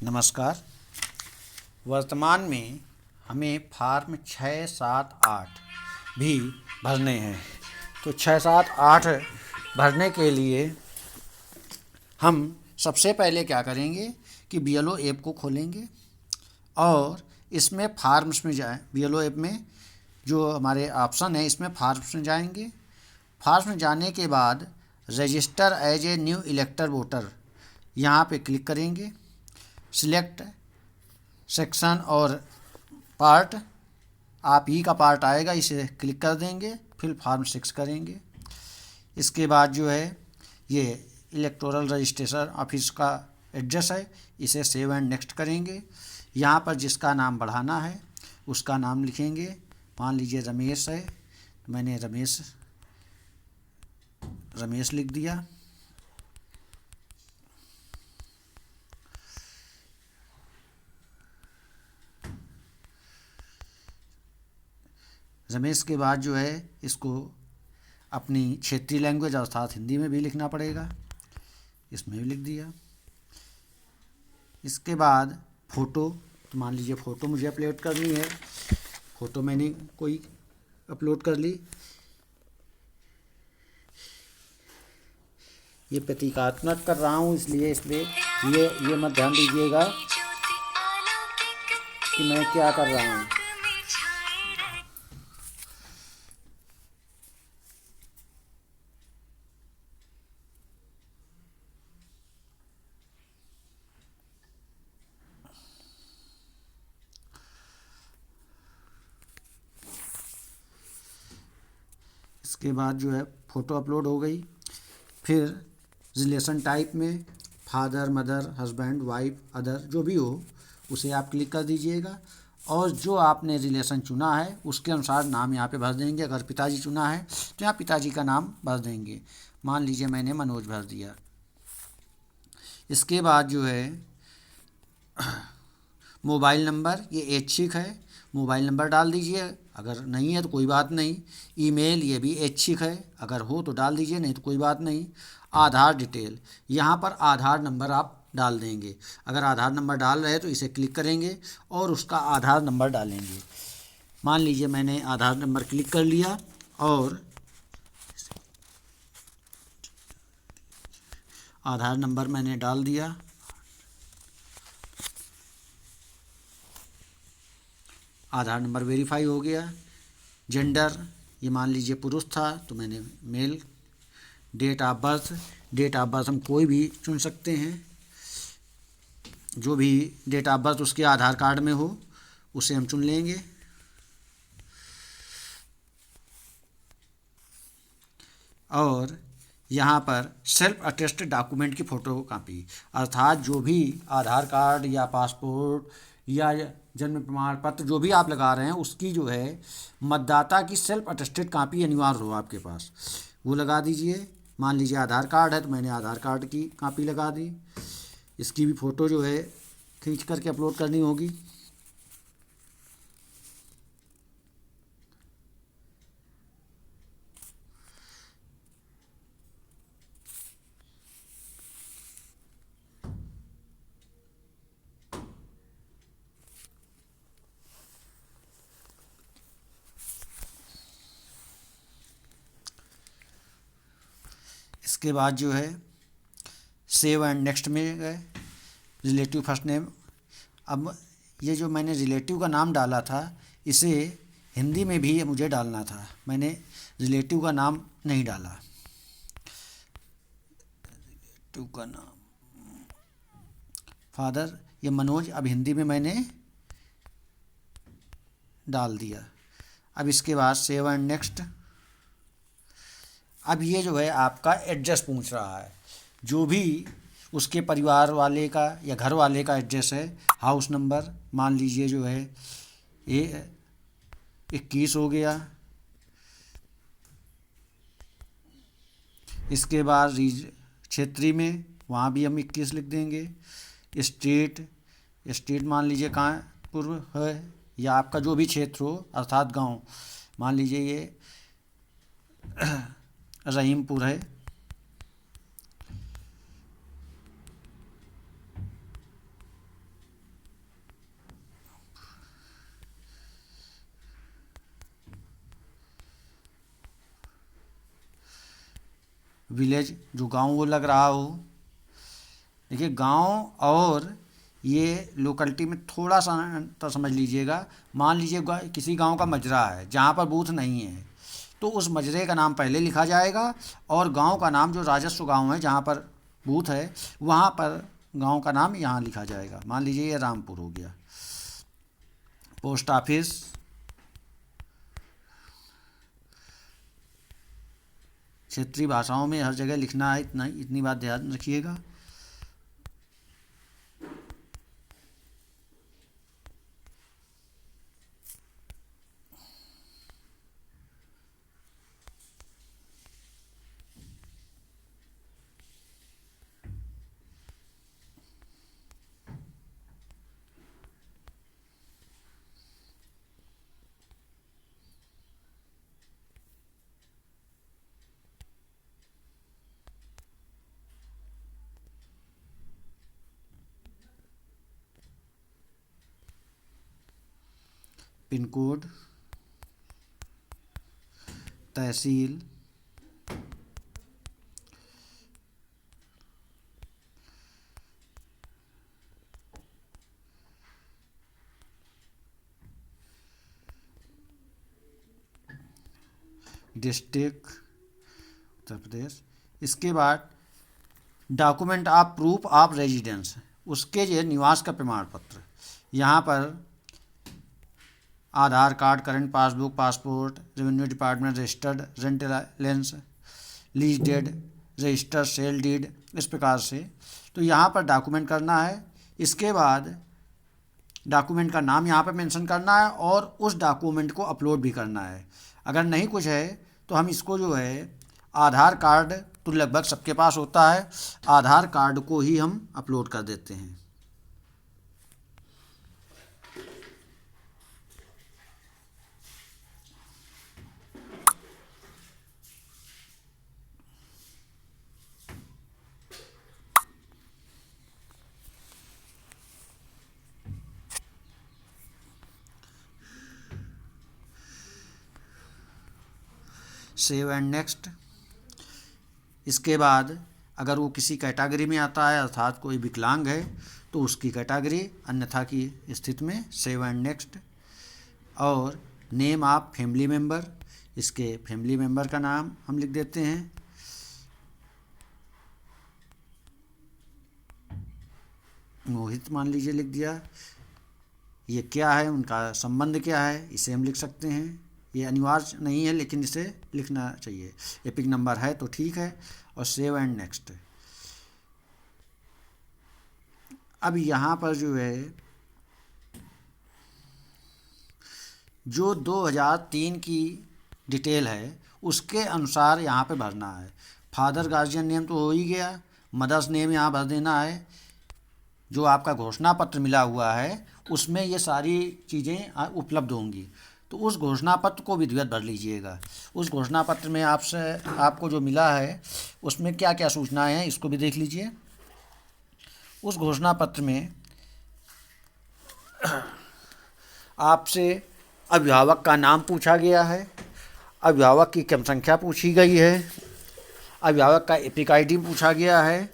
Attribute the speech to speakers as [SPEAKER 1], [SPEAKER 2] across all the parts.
[SPEAKER 1] नमस्कार। वर्तमान में हमें फॉर्म 6, 7, 8 भी भरने हैं। तो 6, 7, 8 भरने के लिए हम सबसे पहले क्या करेंगे कि BLO ऐप को खोलेंगे और इसमें फॉर्म्स में जाएं। BLO ऐप में जो हमारे ऑप्शन है इसमें फॉर्म्स में जाएंगे। फॉर्म्स में जाने के बाद register as a new elector voter यहाँ पे क्लिक करेंगे। सिलेक्ट सेक्शन और पार्ट, आप ही का पार्ट आएगा, इसे क्लिक कर देंगे। फिर फॉर्म 6 करेंगे। इसके बाद जो है ये इलेक्टोरल रजिस्ट्रेशन ऑफिस का एड्रेस है, इसे सेव एंड नेक्स्ट करेंगे। यहाँ पर जिसका नाम बढ़ाना है उसका नाम लिखेंगे। मान लीजिए रमेश है, तो मैंने रमेश लिख दिया। रमेश के बाद जो है इसको अपनी क्षेत्रीय लैंग्वेज अर्थात हिंदी में भी लिखना पड़ेगा, इसमें भी लिख दिया। इसके बाद फ़ोटो, तो मान लीजिए फ़ोटो मुझे अपलोड करनी है, फ़ोटो मैंने कोई अपलोड कर ली। ये प्रतीकात्मक कर रहा हूँ इसलिए ये मत ध्यान दीजिएगा कि मैं क्या कर रहा हूँ। इसके बाद जो है फ़ोटो अपलोड हो गई। फिर रिलेशन टाइप में father, mother, husband, wife, other जो भी हो उसे आप क्लिक कर दीजिएगा और जो आपने रिलेशन चुना है उसके अनुसार नाम यहाँ पे भर देंगे। अगर पिताजी चुना है तो यहाँ पिताजी का नाम भर देंगे। मान लीजिए मैंने मनोज भर दिया। इसके बाद जो है मोबाइल नंबर, ये ऐच्छिक है, मोबाइल नंबर डाल दीजिए। अगर नहीं है तो कोई बात नहीं। ईमेल, ये भी ऐच्छिक है, अगर हो तो डाल दीजिए, नहीं तो कोई बात नहीं। आधार डिटेल, यहाँ पर आधार नंबर आप डाल देंगे। अगर आधार नंबर डाल रहे हैं तो इसे क्लिक करेंगे और उसका आधार नंबर डालेंगे। मान लीजिए मैंने आधार नंबर क्लिक कर लिया और आधार नंबर मैंने डाल दिया। आधार नंबर वेरीफाई हो गया। जेंडर, ये मान लीजिए पुरुष था तो मैंने मेल। डेट ऑफ बर्थ हम कोई भी चुन सकते हैं, जो भी डेट ऑफ बर्थ उसके आधार कार्ड में हो उसे हम चुन लेंगे। और यहाँ पर सेल्फ अटेस्टेड डॉक्यूमेंट की फ़ोटो कापी, अर्थात जो भी आधार कार्ड या पासपोर्ट या जन्म प्रमाण पत्र जो भी आप लगा रहे हैं उसकी जो है मतदाता की सेल्फ अटेस्टेड कापी अनिवार्य हो आपके पास, वो लगा दीजिए। मान लीजिए आधार कार्ड है तो मैंने आधार कार्ड की कापी लगा दी। इसकी भी फ़ोटो जो है खींच करके अपलोड करनी होगी। इसके बाद जो है सेव एंड नेक्स्ट में गए। रिलेटिव फर्स्ट नेम, अब ये जो मैंने रिलेटिव का नाम डाला था इसे हिंदी में भी मुझे डालना था, मैंने रिलेटिव का नाम नहीं डाला। रिलेटिव का नाम फादर, ये मनोज अब हिंदी में मैंने डाल दिया। अब इसके बाद सेव एंड नेक्स्ट। अब ये जो है आपका एड्रेस पूछ रहा है, जो भी उसके परिवार वाले का या घर वाले का एड्रेस है, हाउस नंबर मान लीजिए जो है ये 21 हो गया। इसके बाद क्षेत्रीय में वहाँ भी हम 21 लिख देंगे। स्टेट मान लीजिए कानपुर है या आपका जो भी क्षेत्र हो अर्थात गांव, मान लीजिए ये रहीमपुर है। विलेज जो गांव वो लग रहा हो। देखिए गांव और ये लोकेलिटी में थोड़ा सा अंतर समझ लीजिएगा। मान लीजिए किसी गांव का मजरा है जहाँ पर बूथ नहीं है, तो उस मजरे का नाम पहले लिखा जाएगा और गांव का नाम जो राजस्व गांव है जहाँ पर बूथ है वहाँ पर गांव का नाम यहाँ लिखा जाएगा। मान लीजिए ये रामपुर हो गया। पोस्ट ऑफिस, क्षेत्रीय भाषाओं में हर जगह लिखना है, इतनी बात ध्यान रखिएगा। पिन कोड, तहसील, डिस्ट्रिक्ट उत्तर प्रदेश। इसके बाद document of proof of residence, उसके जो निवास का प्रमाण पत्र। यहाँ पर Aadhaar card, current passbook, passport, revenue department registered, rent allowance, lease deed, register sale deed, इस प्रकार से। तो यहाँ पर डॉक्यूमेंट करना है। इसके बाद डॉक्यूमेंट का नाम यहाँ पर मेंशन करना है और उस डॉक्यूमेंट को अपलोड भी करना है। अगर नहीं कुछ है तो हम इसको जो है आधार कार्ड तो लगभग सबके पास होता है, आधार कार्ड को ही हम अपलोड कर देते हैं। Save and next. इसके बाद अगर वो किसी कैटेगरी में आता है अर्थात कोई विकलांग है तो उसकी कैटेगरी, अन्यथा की स्थिति में सेव एंड नेक्स्ट। और नेम ऑफ फैमिली मेम्बर, इसके फैमिली मेम्बर का नाम हम लिख देते हैं। मोहित मान लीजिए लिख दिया। ये क्या है, उनका संबंध क्या है, इसे हम लिख सकते हैं। ये अनिवार्य नहीं है लेकिन इसे लिखना चाहिए। एपिक नंबर है तो ठीक है। और सेव एंड नेक्स्ट। अब यहाँ पर जो है जो 2003 की डिटेल है उसके अनुसार यहाँ पे भरना है। फादर गार्जियन नेम तो हो ही गया, मदर्स नेम यहाँ भर देना है। जो आपका घोषणा पत्र मिला हुआ है उसमें ये सारी चीज़ें उपलब्ध होंगी, तो उस घोषणा पत्र को विधिवत भर लीजिएगा। उस घोषणा पत्र में आपको जो मिला है उसमें क्या क्या सूचनाएं हैं इसको भी देख लीजिए। उस घोषणा पत्र में आपसे अभिभावक का नाम पूछा गया है, अभिभावक की क्रम संख्या पूछी गई है, अभिभावक का एपिक आईडी पूछा गया है।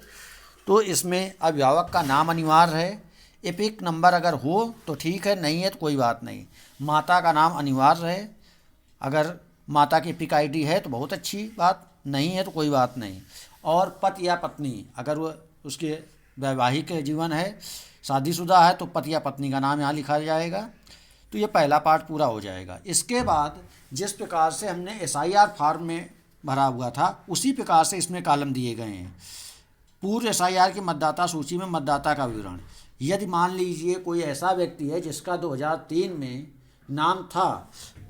[SPEAKER 1] तो इसमें अभिभावक का नाम अनिवार्य है। एपिक नंबर अगर हो तो ठीक है, नहीं है तो कोई बात नहीं। माता का नाम अनिवार्य है, अगर माता की एपिक आईडी है तो बहुत अच्छी बात, नहीं है तो कोई बात नहीं। और पति या पत्नी, अगर वो उसके वैवाहिक जीवन है, शादीशुदा है, तो पति या पत्नी का नाम यहाँ लिखा जाएगा। तो ये पहला पार्ट पूरा हो जाएगा। इसके बाद जिस प्रकार से हमने एसआईआर फॉर्म में भरा हुआ था उसी प्रकार से इसमें कॉलम दिए गए हैं। पूर्व एसआईआर की मतदाता सूची में मतदाता का विवरण। यदि मान लीजिए कोई ऐसा व्यक्ति है जिसका 2003 में नाम था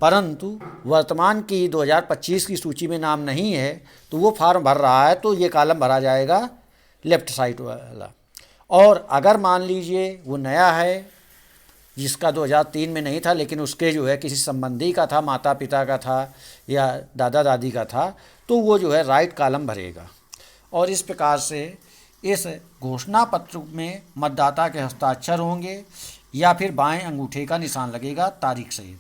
[SPEAKER 1] परंतु वर्तमान की 2025 की सूची में नाम नहीं है तो वो फॉर्म भर रहा है, तो ये कॉलम भरा जाएगा लेफ्ट साइड वाला। और अगर मान लीजिए वो नया है जिसका 2003 में नहीं था लेकिन उसके जो है किसी संबंधी का था, माता पिता का था या दादा दादी का था, तो वो जो है राइट कॉलम भरेगा। और इस प्रकार से इस घोषणा पत्र में मतदाता के हस्ताक्षर होंगे या फिर बाएं अंगूठे का निशान लगेगा तारीख सहित,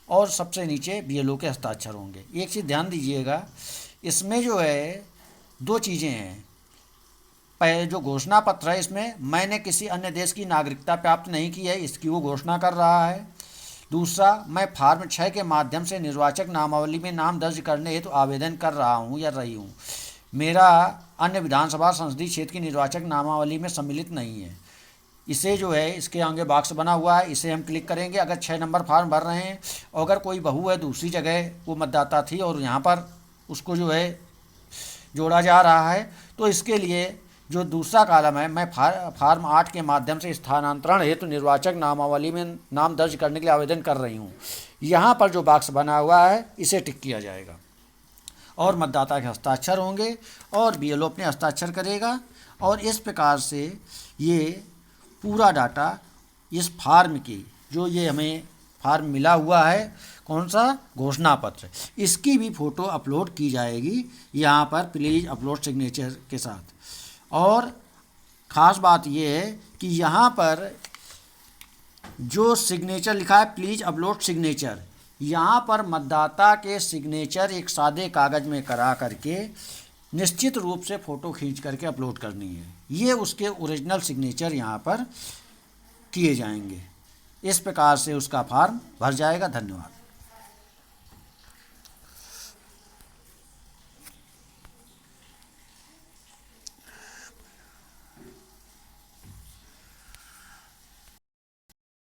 [SPEAKER 1] और सबसे नीचे बीएलओ के हस्ताक्षर होंगे। एक चीज़ ध्यान दीजिएगा, इसमें जो है दो चीज़ें हैं। जो घोषणा पत्र है, इसमें मैंने किसी अन्य देश की नागरिकता प्राप्त नहीं की है, इसकी वो घोषणा कर रहा है। दूसरा, मैं फॉर्म 6 के माध्यम से निर्वाचक नामावली में नाम दर्ज करने हेतु आवेदन कर रहा हूँ या रही हूँ। मेरा अन्य विधानसभा संसदीय क्षेत्र की निर्वाचक नामावली में सम्मिलित नहीं है। इसे जो है, इसके आगे बॉक्स बना हुआ है, इसे हम क्लिक करेंगे। अगर 6 नंबर फॉर्म भर रहे हैं और अगर कोई बहू है दूसरी जगह, वो मतदाता थी और यहाँ पर उसको जो है जोड़ा जा रहा है, तो इसके लिए जो दूसरा कॉलम है, मैं फॉर्म 8 के माध्यम से स्थानांतरण हेतु निर्वाचक नामावली में नाम दर्ज करने के लिए आवेदन कर रही हूँ। यहाँ पर जो बॉक्स बना हुआ है इसे टिक किया जाएगा और मतदाता के हस्ताक्षर होंगे और बीएलओ अपने हस्ताक्षर करेगा। और इस प्रकार से ये पूरा डाटा इस फार्म की, जो ये हमें फार्म मिला हुआ है, कौन सा, घोषणा पत्र, इसकी भी फ़ोटो अपलोड की जाएगी यहाँ पर प्लीज़ अपलोड सिग्नेचर के साथ। और ख़ास बात ये है कि यहाँ पर जो सिग्नेचर लिखा है प्लीज़ अपलोड सिग्नेचर, यहाँ पर मतदाता के सिग्नेचर एक सादे कागज़ में करा करके निश्चित रूप से फ़ोटो खींच करके अपलोड करनी है। ये उसके ओरिजिनल सिग्नेचर यहाँ पर किए जाएंगे। इस प्रकार से उसका फॉर्म भर जाएगा। धन्यवाद।